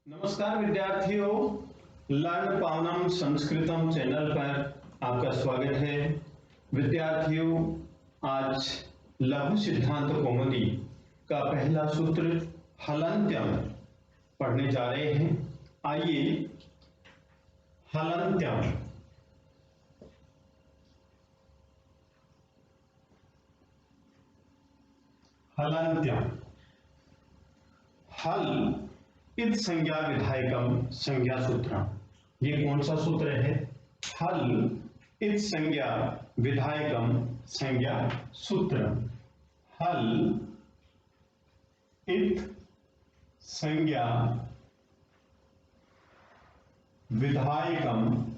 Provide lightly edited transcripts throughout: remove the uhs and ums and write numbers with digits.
नमस्कार विद्यार्थियों, learn पावनम संस्कृतम channel पर आपका स्वागत है। विद्यार्थियों, आज लघु सिद्धांत कौमुदी का पहला सूत्र हलन्त्यम पढ़ने जा रहे हैं। आइए हलन्त्यम। हलन्त्यम हल इद संज्ञा विधायकम संज्ञा सूत्रम। ये कौन सा सूत्र है? हल इद संज्ञा विधायकम संज्ञा सूत्रम। हल इद संज्ञा विधायकम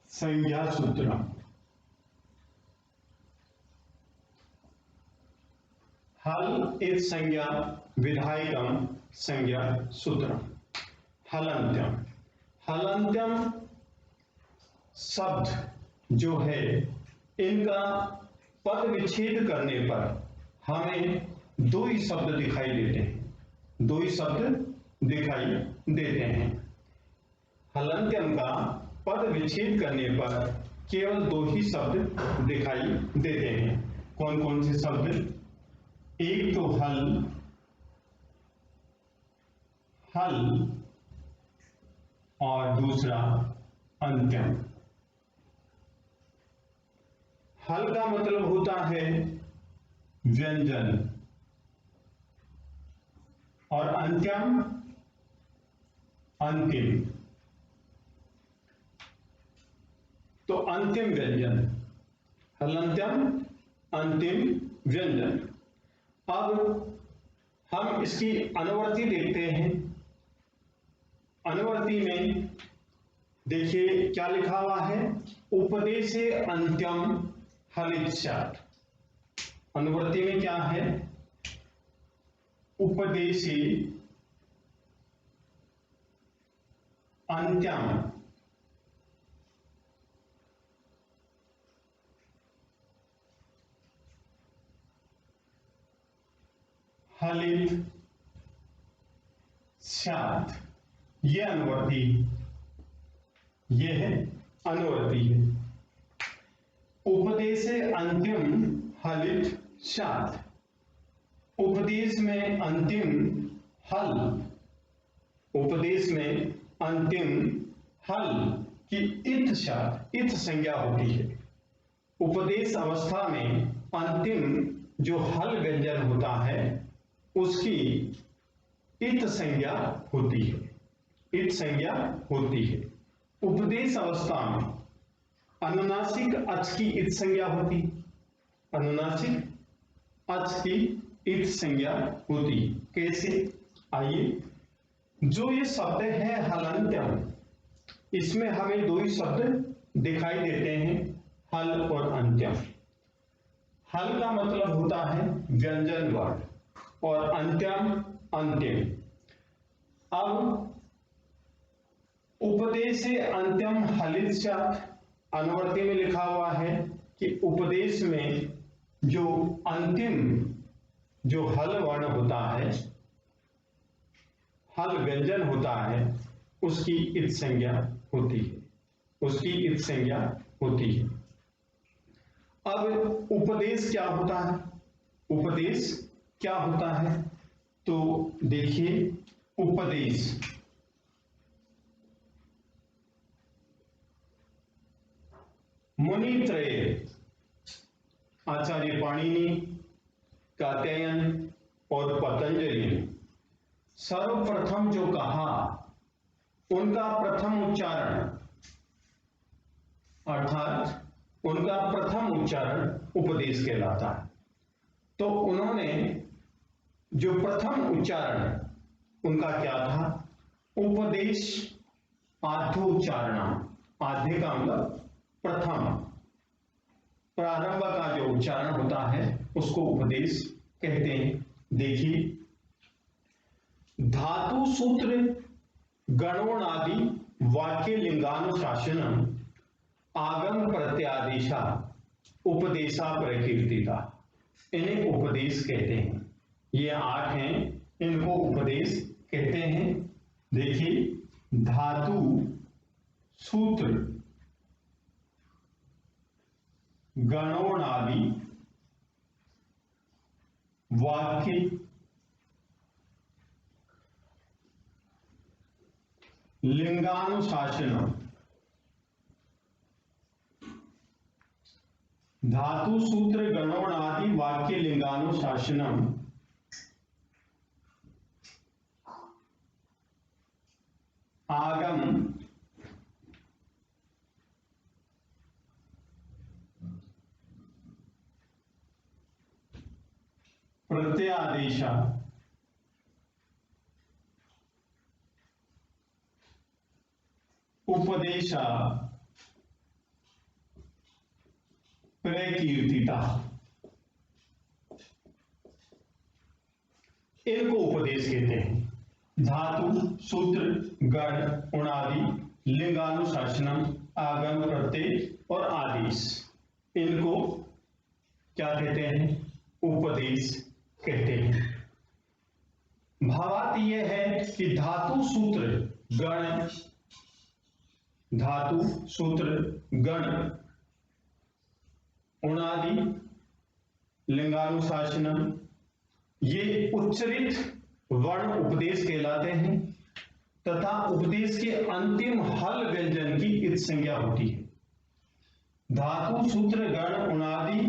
संज्ञा सूत्रम। हल इद संज्ञा विधायकम संज्ञा सूत्रम। हलन्त्यम। हलन्त्यम शब्द जो है, इनका पद विच्छेद करने पर हमें दो ही शब्द दिखाई देते हैं। दो ही शब्द दिखाई देते हैं। हलन्त्यम का पद विच्छेद करने पर केवल दो ही शब्द दिखाई देते हैं। कौन कौन से शब्द? एक तो हल, हल और दूसरा अंत्यम। हल का मतलब होता है व्यंजन और अंत्यम अंतिम। तो अंतिम व्यंजन, हलन्त्यम अंतिम व्यंजन। अब हम इसकी अनुवर्ती देखते हैं। अनुवर्ती में देखिए क्या लिखा हुआ है? उपदेशे अंत्यम हलित स्यात्। अनुवर्ती में क्या है? उपदेशे अंत्यम हलित स्यात्। ये अनुवर्ती, ये है अनुवर्ती है। उपदेशे अंतिम हलित स्यात्। उपदेश में अंतिम हल, उपदेश में अंतिम हल की इत स्यात्, इत संज्ञा होती है। उपदेश अवस्था में अंतिम जो हल व्यंजन होता है उसकी इत संज्ञा होती है। इत संज्ञा होती है। उपदेश अवस्था में अनुनासिक अच की इत संज्ञा होती। अनुनासिक अच की इत संज्ञा होती। कैसे? आइए, जो ये शब्द है हलन्त्यम, इसमें हमें दो ही शब्द दिखाई देते हैं, हल और अंत्यम। हल का मतलब होता है व्यंजन वर्ण और अंत्यम अंतिम। अब उपदेशे अंत्यम हलित स्यात्, अनुवर्ती में लिखा हुआ है कि उपदेश में जो अंतिम जो हल वर्ण होता है, हल व्यंजन होता है, उसकी इत संज्ञा होती है। उसकी इत संज्ञा होती है। अब उपदेश क्या होता है? उपदेश क्या होता है? तो देखिए, उपदेश मुनित्रय, आचार्य पाणिनि, कात्यायन और पतंजलि ने सर्वप्रथम जो कहा, उनका प्रथम उच्चारण, अर्थात उनका प्रथम उच्चारण उपदेश कहलाता है। तो उन्होंने जो प्रथम उच्चारण उनका क्या था? उपदेश आद्योच्चारण। आद्य का मतलब प्रथम, प्रारंभ का जो उच्चारण होता है उसको उपदेश कहते हैं। देखिए, धातु सूत्र गणोणादि वाक्य लिंगानुशासनम आगम प्रत्यादेशा उपदेशा प्रकीर्तिता, इन्हें उपदेश कहते हैं। ये 8 हैं, इनको उपदेश कहते हैं। देखिए, धातु, सूत्र, गणोनादि, वाक्य, लिंगानुशासनम। धातु, सूत्र, गणोनादि, वाक्य, लिंगानुशासनम आगम प्रत्यादेशा उपदेशा प्रकीर्तिता, इनको उपदेश कहते हैं। धातु, सूत्र, गण, उणादि, लिंगानुशासनम, आगम, प्रत्यय और आदेश, इनको क्या कहते हैं? उपदेश कहते हैं। भावार्थ यह है कि धातु, सूत्र, गण, धातु, सूत्र, गण, उणादि, लिंगानुशासनम, ये उच्चरित वर्ण उपदेश कहलाते हैं तथा उपदेश के अंतिम हल व्यंजन की इत संज्ञा होती है। धातु, सूत्र, गण, उणादि,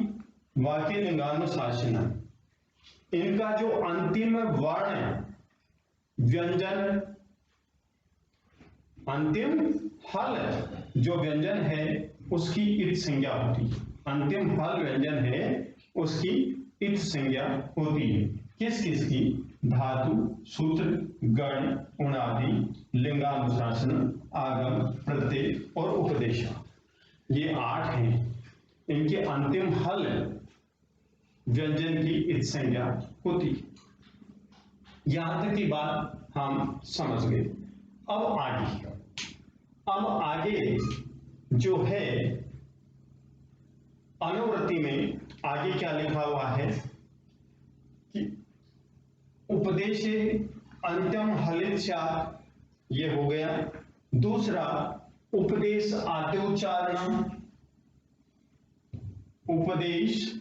वाक्य, लिंगानुशासनम, इनका जो अंतिम वर्ण व्यंजन, अंतिम हल जो व्यंजन है उसकी इत संज्ञा होती है। अंतिम हल व्यंजन है उसकी इत संज्ञा होती है। किस किस की? धातु, सूत्र, गण, उणादि, लिंगानुशासन, आगम, प्रत्यय और उपदेशा, ये 8 हैं। इनके अंतिम हल व्यंजन की इत संज्ञा होती है। यहां तक की बात हम समझ गए। अब आगे जो है अनुवृत्ति में आगे क्या लिखा हुआ है कि उपदेश अंत्यम हलित स्यात्, ये हो गया। दूसरा, उपदेश आद्योच्चारण, उपदेश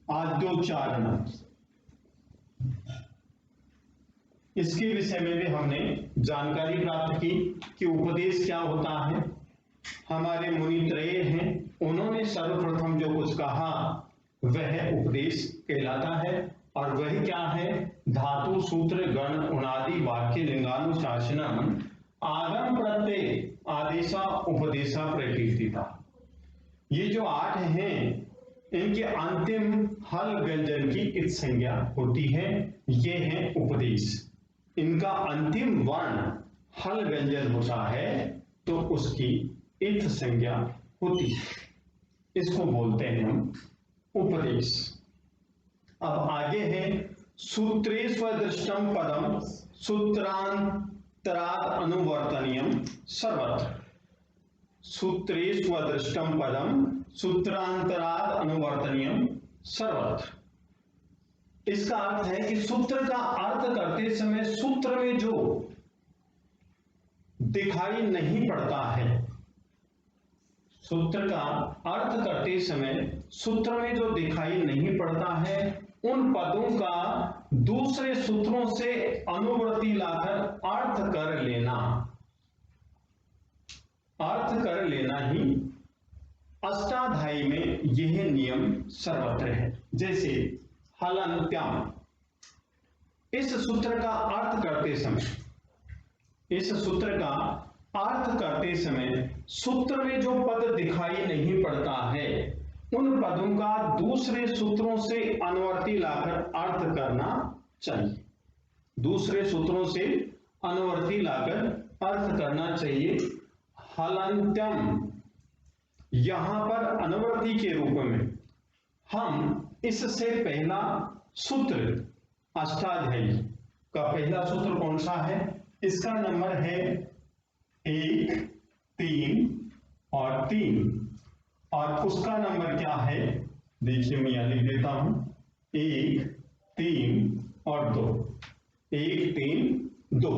आद्योच्चारण, इसके विषय में भी हमने जानकारी प्राप्त की कि उपदेश क्या होता है। हमारे मुनित्रय हैं, उन्होंने सर्वप्रथम जो कुछ कहा वह उपदेश कहलाता है। और वह क्या है? धातु, सूत्र, गण, उणादि, वाक्य, लिंगानुशासनम, आगम, प्रत्यय, आदेशा, उपदेशा, प्रकीर्तिता, ये जो 8 हैं इनके अंतिम हल व्यंजन की इत संज्ञा होती है। ये है उपदेश। इनका अंतिम वर्ण हल व्यंजन होता है तो उसकी इत संज्ञा होती है, इसको बोलते हैं हम उपदेश। अब आगे है सूत्रेष्वदृष्टम पदम सूत्रांतराद अनुवर्तनीयम सर्वत्र। सूत्रेष्वदृष्टम पदम सूत्रांतराद अनुवर्तनीयम सर्वत्र, इसका अर्थ है कि सूत्र का अर्थ करते समय सूत्र में जो दिखाई नहीं पड़ता है, सूत्र का अर्थ करते समय सूत्र में जो दिखाई नहीं पड़ता है, उन पदों का दूसरे सूत्रों से अनुवृत्ति लाकर अर्थ कर लेना, अर्थ कर लेना ही अष्टाध्यायी में यह नियम सर्वत्र है। जैसे हलन्त्यम, इस सूत्र का अर्थ करते समय, इस सूत्र का अर्थ करते समय सूत्र में जो पद दिखाई नहीं पड़ता है, उन पदों का दूसरे सूत्रों से अनुवर्ती लाकर अर्थ करना चाहिए। दूसरे सूत्रों से अनुवर्ती लाकर अर्थ करना चाहिए। हलन्त्यम, यहां पर अनुवर्ती के रूप में हम इससे पहला सूत्र, अष्टाध्यायी का पहला सूत्र कौन सा है? इसका नंबर है 1, 3 और 3, और उसका नंबर क्या है, देखिए मैं यहां लिख देता हूं, 1, 3 और 2, 1, 3, 2।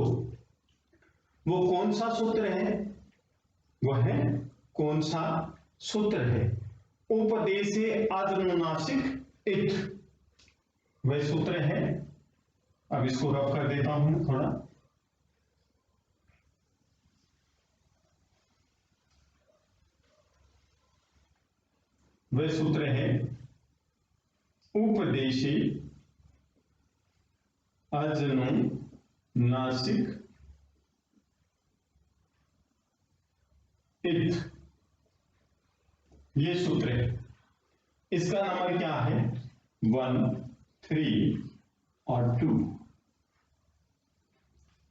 वो कौन सा सूत्र है, वह है कौन सा सूत्र है, उपदेशे अजनुनासिक इथ, वह सूत्र है। अब इसको रफ कर देता हूं थोड़ा, वह सूत्र है उपदेशे अजनुनासिक इथ, ये सूत्र है। इसका नंबर क्या है, 1, 3 और 2।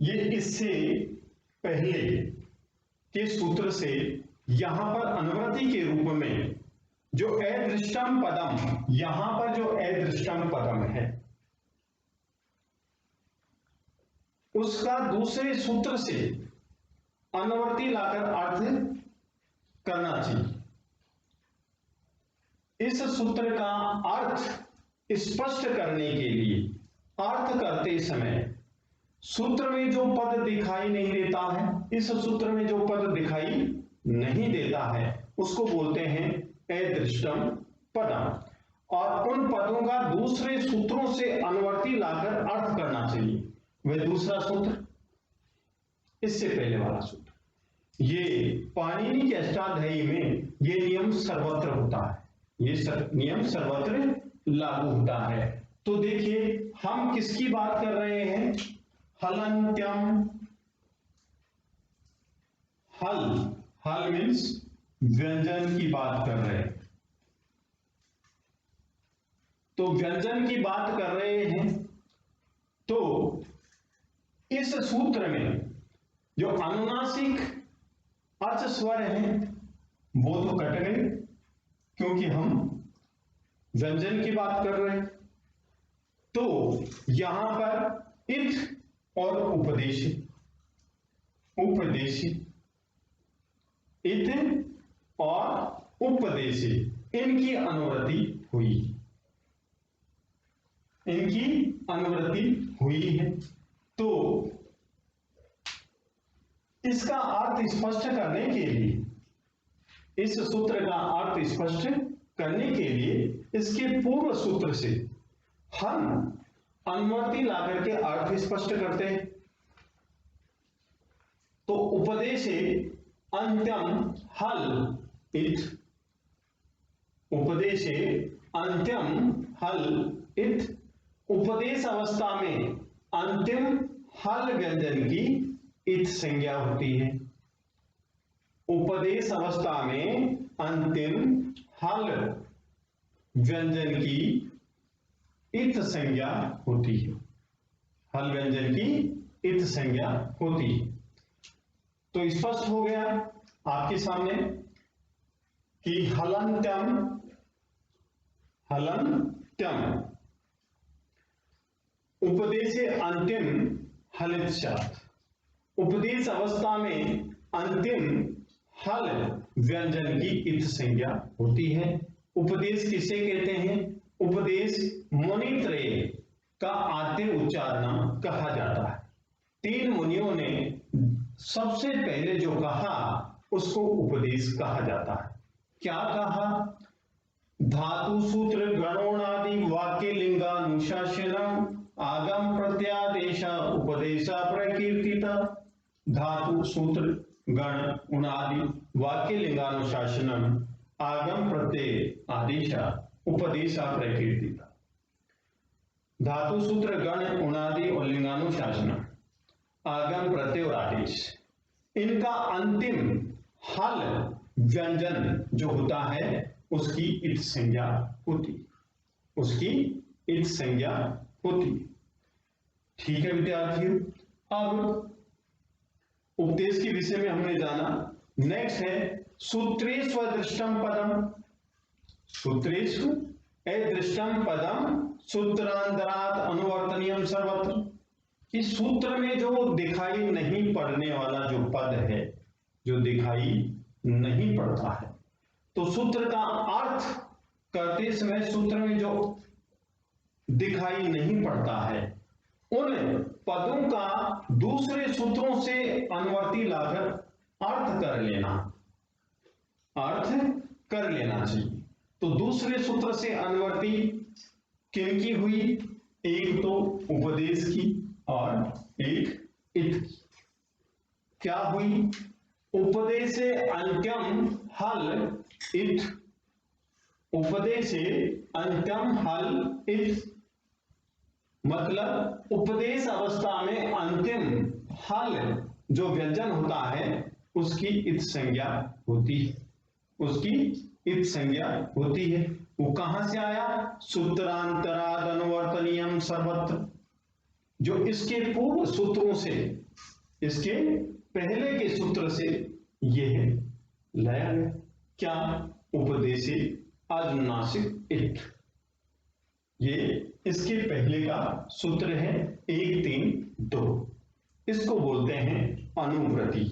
ये इससे पहले के सूत्र से यहां पर अनुवृत्ति के रूप में जो अदृष्टम पदम, यहां पर जो अदृष्टम पदम है उसका दूसरे सूत्र से अनुवृत्ति लाकर अर्थ करना चाहिए। इस सूत्र का अर्थ स्पष्ट करने के लिए अर्थ करते समय सूत्र में जो पद दिखाई नहीं देता है, इस सूत्र में जो पद दिखाई नहीं देता है उसको बोलते हैं अदृष्टम पदम, और उन पदों का दूसरे सूत्रों से अनुवर्ती लाकर अर्थ करना चाहिए। वह दूसरा सूत्र, इससे पहले वाला सूत्र, ये पाणिनि के अष्टाध्यायी में ये नियम सर्वत्र होता है, ये नियम सर्वत्र लागू होता है। तो देखिए हम किसकी बात कर रहे हैं, हलंत्यम, हल, हल मीन्स व्यंजन की बात कर रहे हैं। तो व्यंजन की बात कर रहे हैं, तो इस सूत्र में जो अनुनासिक अच स्वर हैं वो तो कट गए क्योंकि हम व्यंजन की बात कर रहे हैं। तो यहां पर इथ और उपदेश, उपदेश, इथ और उपदेश, इनकी अनुवृत्ति हुई, इनकी अनुवृत्ति हुई है। तो इसका अर्थ स्पष्ट करने के लिए, इस सूत्र का अर्थ स्पष्ट करने के लिए इसके पूर्व सूत्र से हम अनुवृत्ति लाकर के अर्थ स्पष्ट करते हैं। तो उपदेश अंत्यम हल इथ, उपदेश अंत्यम हल इथ, उपदेश अवस्था में अंतिम हल व्यंजन की इथ संज्ञा होती है। उपदेश अवस्था में अंतिम हल व्यंजन की इथ संज्ञा होती है, हल व्यंजन की इथ संज्ञा होती है। तो स्पष्ट हो गया आपके सामने कि हलंत्यम, हलंत्यम उपदेश अंतिम हलित शब्द, उपदेश अवस्था में अंतिम हल व्यंजन की इथ संज्ञा होती है। उपदेश किसे कहते हैं, उपदेश मुनित्रय का आद्य उच्चारण कहा जाता है। 3 मुनियों ने सबसे पहले जो कहा उसको उपदेश कहा जाता है। क्या कहा, धातु सूत्र गणोनादि वाक्य लिंगानुशासनम आगम प्रत्यादेश उपदेशा प्रकीर्तिता, धातु सूत्र गण उनादि वाक्य लिंगानुशासनम आगम प्रत्यय आदेश उपदेशा प्रकीर्तिता। धातु सूत्र गण उनादि और लिंगानुशासनम, आगम प्रत्यय और आदेश, इनका अंतिम हल व्यंजन जो होता है उसकी इथ संज्ञा होती, उसकी इथ संज्ञा होती। ठीक है विद्यार्थियों, अब उपदेश के विषय में हमने जाना। नेक्स्ट है सूत्रेषु अदृष्टम पदम, सूत्रेषु अदृष्टम पदम सूत्रांतरात् अनुवर्तनीयम सर्वत्र। इस सूत्र में जो दिखाई नहीं पड़ने वाला जो पद है, जो दिखाई नहीं पड़ता है। तो सूत्र का अर्थ करते समय सूत्र में जो दिखाई नहीं पड़ता है उन पदों का दूसरे सूत्रों से अनुवर्ती लाकर अर्थ कर लेना चाहिए। तो दूसरे सूत्र से अनुवर्ती किनकी हुई? एक तो उपदेश की और एक इत की। क्या हुई? उपदेशे अंत्यम हल इत। उपदेशे अंत्यम हल इत मतलब उपदेश अवस्था में अंतिम हल जो व्यंजन होता है उसकी इत संज्ञा होती है, उसकी इत संज्ञा होती है। वो कहां से आया? सूत्रांतराद अनुवर्तनीयम सर्वत्र। जो इसके पूर्व सूत्रों से, इसके पहले के सूत्र से यह लाया गया। क्या? उपदेशे अनुनासिक इत। ये इसके पहले का सूत्र है 1, 3, 2। इसको बोलते हैं अनुव्रति।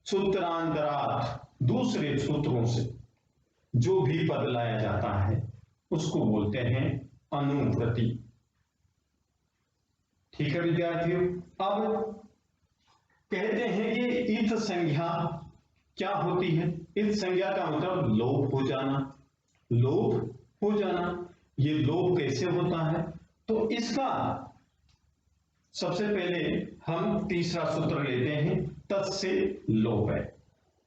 सूत्रांतरात दूसरे सूत्रों से जो भी पद लाया जाता है उसको बोलते हैं अनुव्रति। ठीक है विद्यार्थियों। अब कहते हैं कि इत संज्ञा क्या होती है? इत संज्ञा का मतलब लोप हो जाना। लोप हो जाना। ये लोप कैसे होता है? तो इसका सबसे पहले हम तीसरा सूत्र लेते हैं, तत्से लोप है।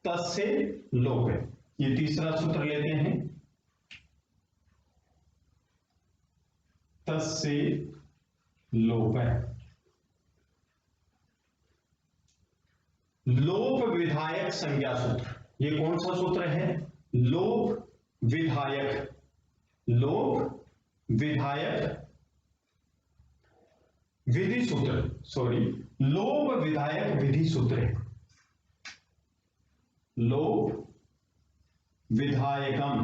तत्से लोप है, ये तीसरा सूत्र लेते हैं। तत्से लोप है। लोप विधायक संज्ञा सूत्र। ये कौन सा सूत्र है? लोप विधायक। लोप विधायक विधि सूत्र, सॉरी, लोप विधायक विधि सूत्र है। लोप विधायकम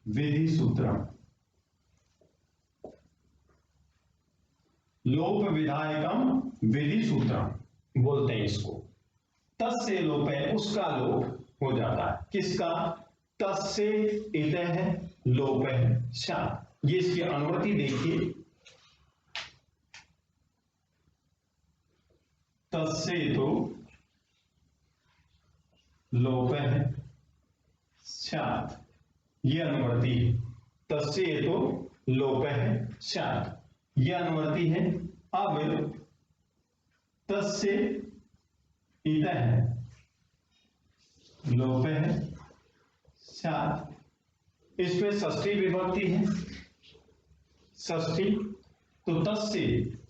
विधि सूत्र। लोप विधायकम विधि सूत्र बोलते हैं इसको। तस्य लोप है, उसका लोप हो जाता है। किसका? तस्य इतः है, लोप है शा। ये इसकी अनुवृत्ति देखिए। तस्य तो लोप है शात, ये अनुवृत्ति है। तस्य तो लोप है शात, ये अनुवृत्ति है। अब तस्य इतः है, लोप है शात, इसमें षष्ठी विभक्ति है। षष्ठी तो तस्य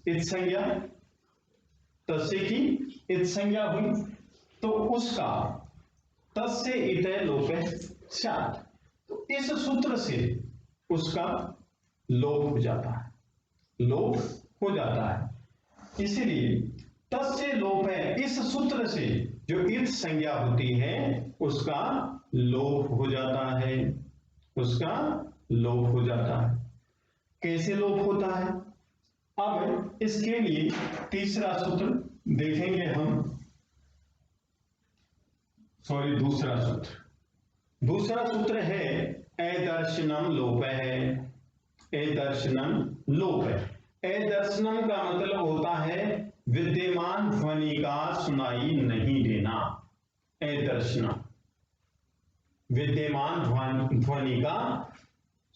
इत संज्ञा, तस्य की इत संज्ञा हुई तो उसका तस्य इतः लोप है शात। तो इस सूत्र से उसका लोप हो जाता है, लोप हो जाता है। इसीलिए तस्य लोप है, इस सूत्र से जो इत संज्ञा होती है उसका लोप हो जाता है, उसका लोप हो जाता है। कैसे लोप होता है? अब इसके लिए तीसरा सूत्र देखेंगे हम, सॉरी दूसरा सूत्र। दूसरा सूत्र है अदर्शनम लोप है। अदर्शनम लोप है। अदर्शनम का मतलब होता है विद्यमान ध्वनि का सुनाई नहीं देना। अदर्शनम विद्यमान ध्वनि का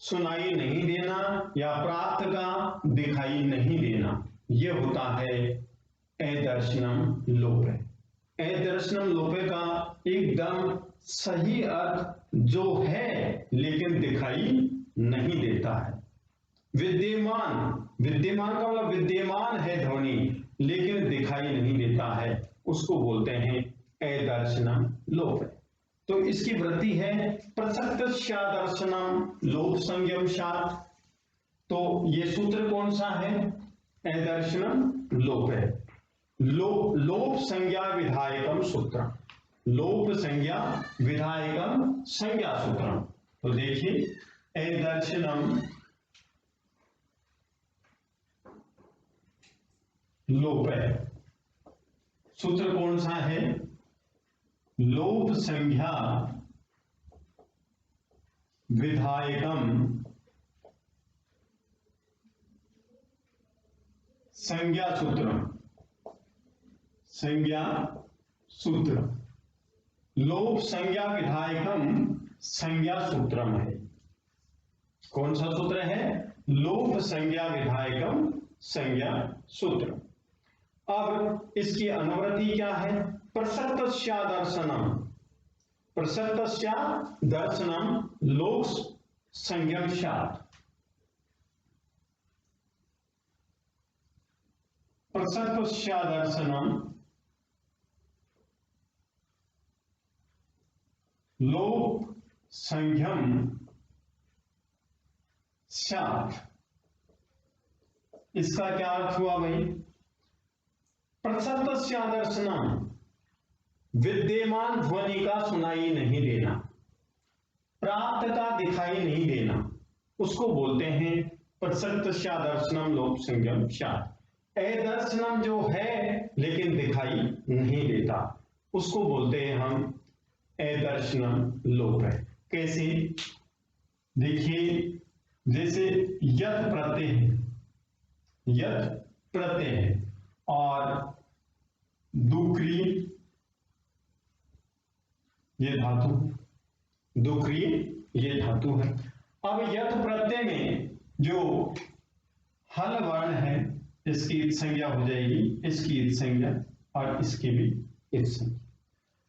सुनाई नहीं देना या प्राप्त का दिखाई नहीं देना, यह होता है अदर्शनम लोप है। अदर्शनम लोपे का एकदम सही अर्थ जो है लेकिन दिखाई नहीं देता है। विद्यमान, विद्यमान का मतलब विद्यमान है ध्वनि लेकिन दिखाई नहीं देता है, उसको बोलते हैं अदर्शनम लोप है। तो इसकी वृत्ति है प्रसक्तस्यादर्शनम लोप संज्ञम शात। तो ये सूत्र कौन सा है? अदर्शनम लोप है। लोप संज्ञा विधायकम सूत्र। लोप संज्ञा विधायकम संज्ञा सूत्र। तो देखिए अदर्शनम लोप है सूत्र कौन सा है? लोप संज्ञा विधायकम संज्ञा सूत्रम। संज्ञा सूत्र लोप संज्ञा विधायकम संज्ञा सूत्रम है। कौन सा सूत्र है? लोप संज्ञा विधायकम संज्ञा सूत्र। अब इसकी अनुवृत्ति क्या है? प्रसक्तस्या दर्शनम। प्रसक्तस्या दर्शनम लोक संज्ञम स्यात्। प्रसक्तस्या दर्शनम लोक संज्ञम स्यात्। इसका क्या अर्थ हुआ भाई? प्रसक्तस्या दर्शनम विद्यमान ध्वनि का सुनाई नहीं देना, प्राप्त का दिखाई नहीं देना, उसको बोलते हैं प्रसक्तस्या दर्शनम लोक संज्ञम स्यात्। दर्शनम जो है लेकिन दिखाई नहीं देता, उसको बोलते हैं हम दर्शनम लोप है। कैसे? देखिए, जैसे यत् प्रत्यय है, यत् प्रत्यय है और दुक्री ये धातु, दुक्री ये धातु है। अब यत् प्रत्यय में जो हल वर्ण है इसकी इत संज्ञा हो जाएगी, इसकी इत संज्ञा और इसकी भी इत संज्ञा।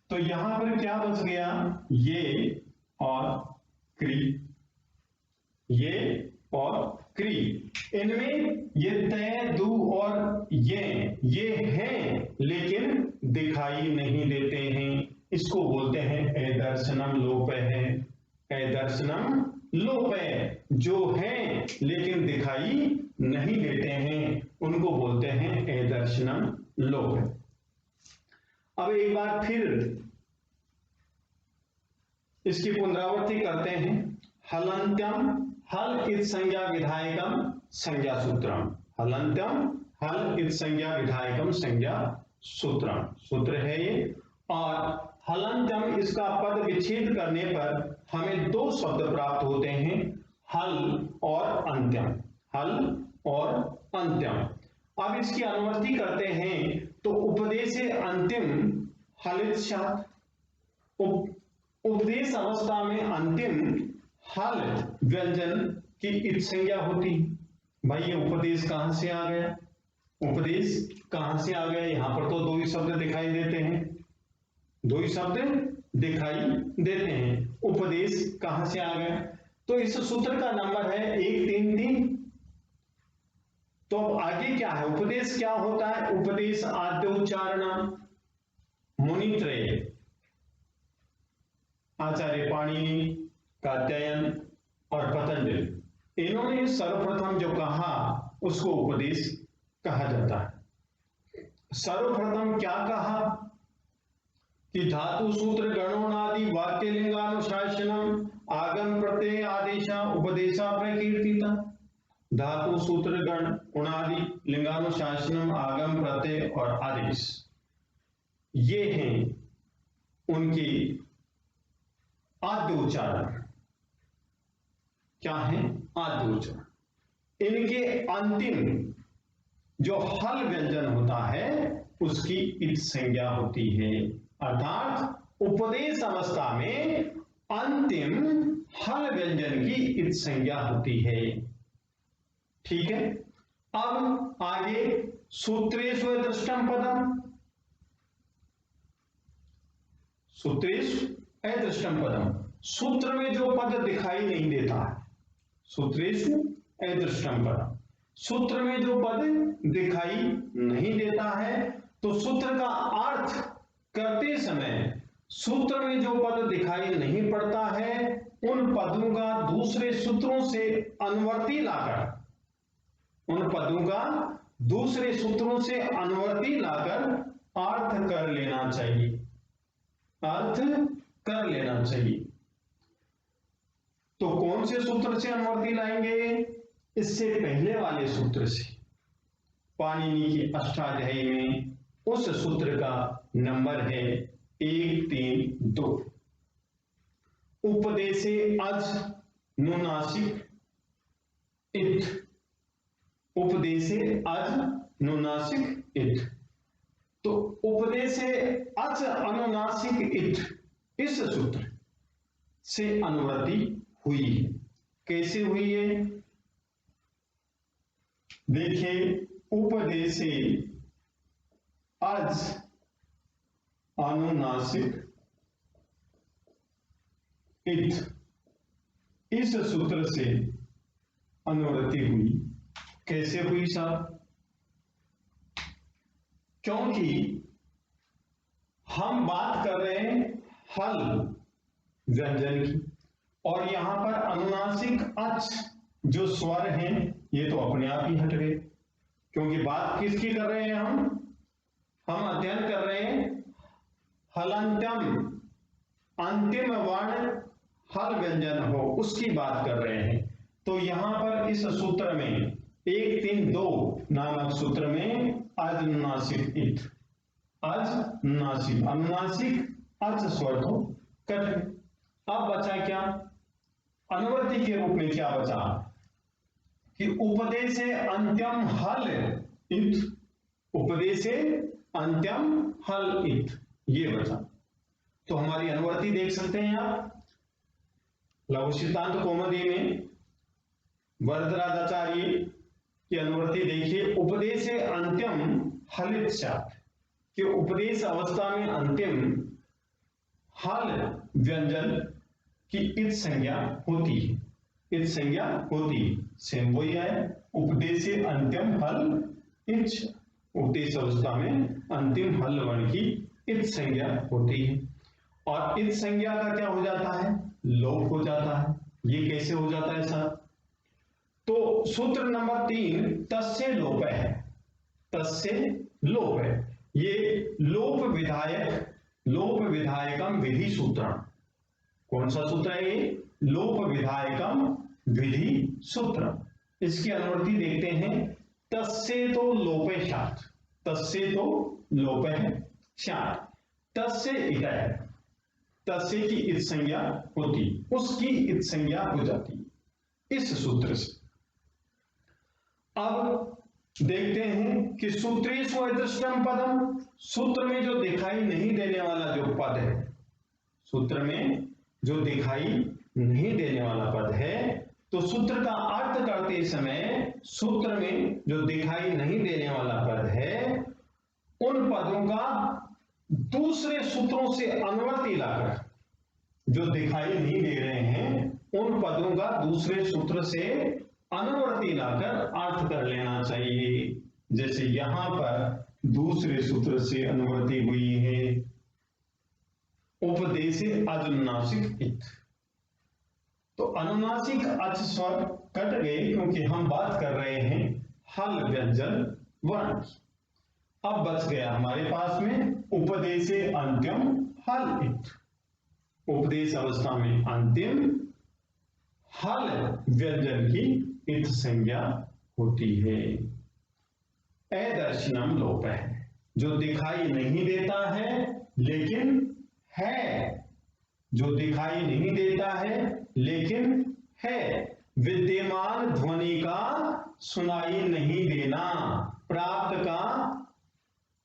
तो यहां पर क्या बच गया? ये और क्री, ये और क्री। इनमें ये तय दु और ये हैं लेकिन दिखाई नहीं देते हैं, इसको बोलते हैं अदर्शनम लोप है। अदर्शनम लोप है, जो है लेकिन दिखाई नहीं देते हैं उनको बोलते हैं अदर्शनम लोप है। अब एक बार फिर इसकी पुनरावृत्ति करते हैं। हलंत्यम हल इत संज्ञा विधायकम संज्ञा सूत्रम। हलंत्यम हल इत संज्ञा विधायकम संज्ञा सूत्रम सूत्र है ये। और हलंत्यम इसका पद विच्छेद करने पर हमें दो शब्द प्राप्त होते हैं, हल और अंत्यम। हल और अंत्यम। अब इसकी अनुवृत्ति करते हैं तो उपदेशे अंतिम हलित स्यात्। उपदेश अवस्था में अंतिम हल व्यंजन की इत संज्ञा होती। भाई ये उपदेश कहां से आ गया? उपदेश कहां से आ गया? यहां पर तो दो ही शब्द दिखाई देते हैं, दो ही शब्द दिखाई देते हैं। उपदेश कहां से आ गया? तो इस सूत्र का नंबर है 133। तो अब आगे क्या है? उपदेश क्या होता है? उपदेश आद्य उच्चारण मुनित्रय आचार्य पाणिनि, कात्यायन और पतंजलि, इन्होंने सर्वप्रथम जो कहा उसको उपदेश कहा जाता है। सर्वप्रथम क्या कहा कि धातु सूत्र गणोनादि वाक्य लिंगानुशासनम आगम प्रत्यय आदेशा उपदेशा प्रकीर्तिता। धातु सूत्र गण उणादि लिंगानुशासनम आगम प्रत्यय और आदेश, ये हैं उनकी आद्य उच्चारण। क्या है? आद्य उच्चारण। इनके अंतिम जो हल व्यंजन होता है उसकी इत संज्ञा होती है। अर्थात उपदेश अवस्था में अंतिम हल व्यंजन की इत संज्ञा होती है। ठीक है। अब आगे सूत्रेषु अदृष्टम पदम। सूत्रेषु अदृष्टम पदम, सूत्र में जो पद दिखाई नहीं देता है। सूत्रेषु अदृष्टम पदम, सूत्र में जो पद दिखाई नहीं देता है, तो सूत्र का अर्थ करते समय सूत्र में जो पद दिखाई नहीं पड़ता है उन पदों का दूसरे सूत्रों से अनुवर्ती लाकर, उन पदों का दूसरे सूत्रों से अनुवर्ती लाकर अर्थ कर लेना चाहिए, अर्थ कर लेना चाहिए। तो कौन से सूत्र से अनुवर्ती लाएंगे? इससे पहले वाले सूत्र से। पाणिनि की अष्टाध्यायी में उस सूत्र का नंबर है 132। उपदेशे अज नुनासिक इथ, उपदेशे अज नुनासिक इथ। तो उपदेशे अज अनुनासिक इथ, इस सूत्र से अनुवृत्ति हुई है। कैसे हुई है? देखिए, उपदेशे अज अनुनासिक इथ, इस सूत्र से अनुवृत्ति हुई। कैसे हुई साहब? क्योंकि हम बात कर रहे हैं हल व्यंजन की, और यहां पर अनुनासिक अच जो स्वर हैं ये तो अपने आप ही हट गए। क्योंकि बात किसकी कर रहे हैं? हम अध्ययन कर रहे हैं हलंत्यम, अंतिम वर्ण हल व्यंजन हो उसकी बात कर रहे हैं। तो यहां पर इस सूत्र में 132 नामक सूत्र में अनुनासिक इथ, अनुनासिक, अनुनासिक अच स्वर तो कट गए। अब बचा क्या? अनुवृत्ति के रूप में क्या बचा कि उपदेशे अंत्यम हल इथ, उपदेशे अंत्यम हल इथ, ये बचा। तो हमारी अनुवृत्ति देख सकते हैं आप लघु सिद्धांत कौमुदी में वरदराजाचार्य की अनुवृत्ति देखिए। उपदेशे अंत्यम हलित साथ, कि उपदेश अवस्था में अंतिम हल व्यंजन की इत संज्ञा होती है, इत संज्ञा होती है। सेम वही है, उपदेशे अंत्यम हल इच, उपदेश अवस्था में अंतिम हल वर्ण की इत संज्ञा होती है। और इत संज्ञा का क्या हो जाता है? लोप हो जाता है। ये कैसे हो जाता है साहब? तो सूत्र नंबर 3 तस्य लोप है, तस्य लोप है। ये लोप विधायक, लोप विधायकम विधि सूत्र। कौन सा सूत्र है ये? लोप विधायकम विधि सूत्र। इसकी अनुवृत्ति देखते हैं। तस्य तो लोपे शात, तस्य तो लोपे शात, तस्य इट है, तस्य की इत संज्ञा होती, उसकी इत संज्ञा हो जाती इस सूत्र से। अब देखते हैं कि सूत्रेषु अदृष्टम पदम, सूत्र में जो दिखाई नहीं देने वाला जो पद है, सूत्र में जो दिखाई नहीं देने वाला पद है, तो सूत्र का अर्थ करते समय सूत्र में जो दिखाई नहीं देने वाला पद है उन पदों का दूसरे सूत्रों से अनुवृत्ति लाकर, जो दिखाई नहीं दे रहे हैं उन पदों का दूसरे सूत्र से अनुवृत्ति लाकर अर्थ कर लेना चाहिए। जैसे यहां पर दूसरे सूत्र से अनुवृत्ति हुई है उपदेशे अनुनासिक इथ, तो अनुनासिक अच स्वर कट गए क्योंकि हम बात कर रहे हैं हल व्यंजन वर्ण की। अब बच गया हमारे पास में उपदेशे अंत्यम हल इथ, उपदेश अवस्था में अंतिम हल व्यंजन की इत संज्ञा होती है। अदर्शनम लोप है, जो दिखाई नहीं देता है लेकिन है, जो दिखाई नहीं देता है लेकिन है। विद्यमान ध्वनि का सुनाई नहीं देना, प्राप्त का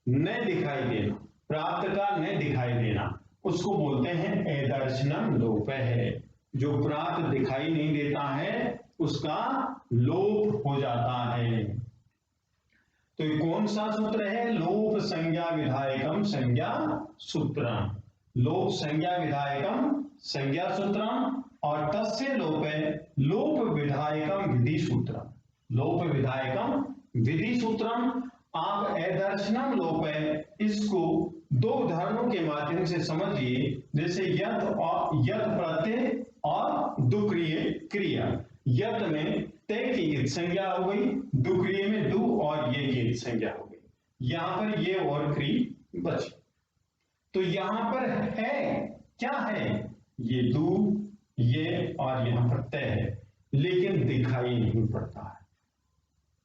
न दिखाई देना, प्राप्त का न दिखाई देना, उसको बोलते हैं अदर्शनम लोप है। जो प्राप्त दिखाई नहीं देता है उसका लोप हो जाता है। तो ये कौन सा सूत्र है? लोप संज्ञा विधायकम संज्ञा सूत्रम, लोप संज्ञा विधायकम संज्ञा सूत्रम, और तस्य लोप है लोप विधायकम विधि सूत्रम, लोप विधायकम विधि सूत्रम। आप अदर्शनम लोप है इसको दो उदाहरणों के माध्यम से समझिए। जैसे यत और यत प्रत्यय और दुक्रिय क्रिया। यत में तय की इत संज्ञा हो गई, दुक्रिय में दु और ये की इत संज्ञा हो गई। यहां पर ये और क्री बची। तो यहां पर है क्या है? ये दु, ये और यहां पर तय है, लेकिन दिखाई नहीं पड़ता है।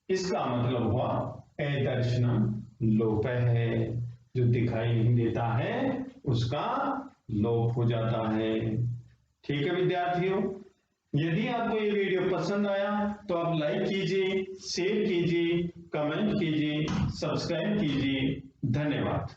इसका मतलब हुआ अदर्शनम लोप है। जो दिखाई नहीं देता है उसका लोप हो जाता है। ठीक है विद्यार्थियों, यदि आपको ये वीडियो पसंद आया तो आप लाइक कीजिए, शेयर कीजिए, कमेंट कीजिए, सब्सक्राइब कीजिए। धन्यवाद।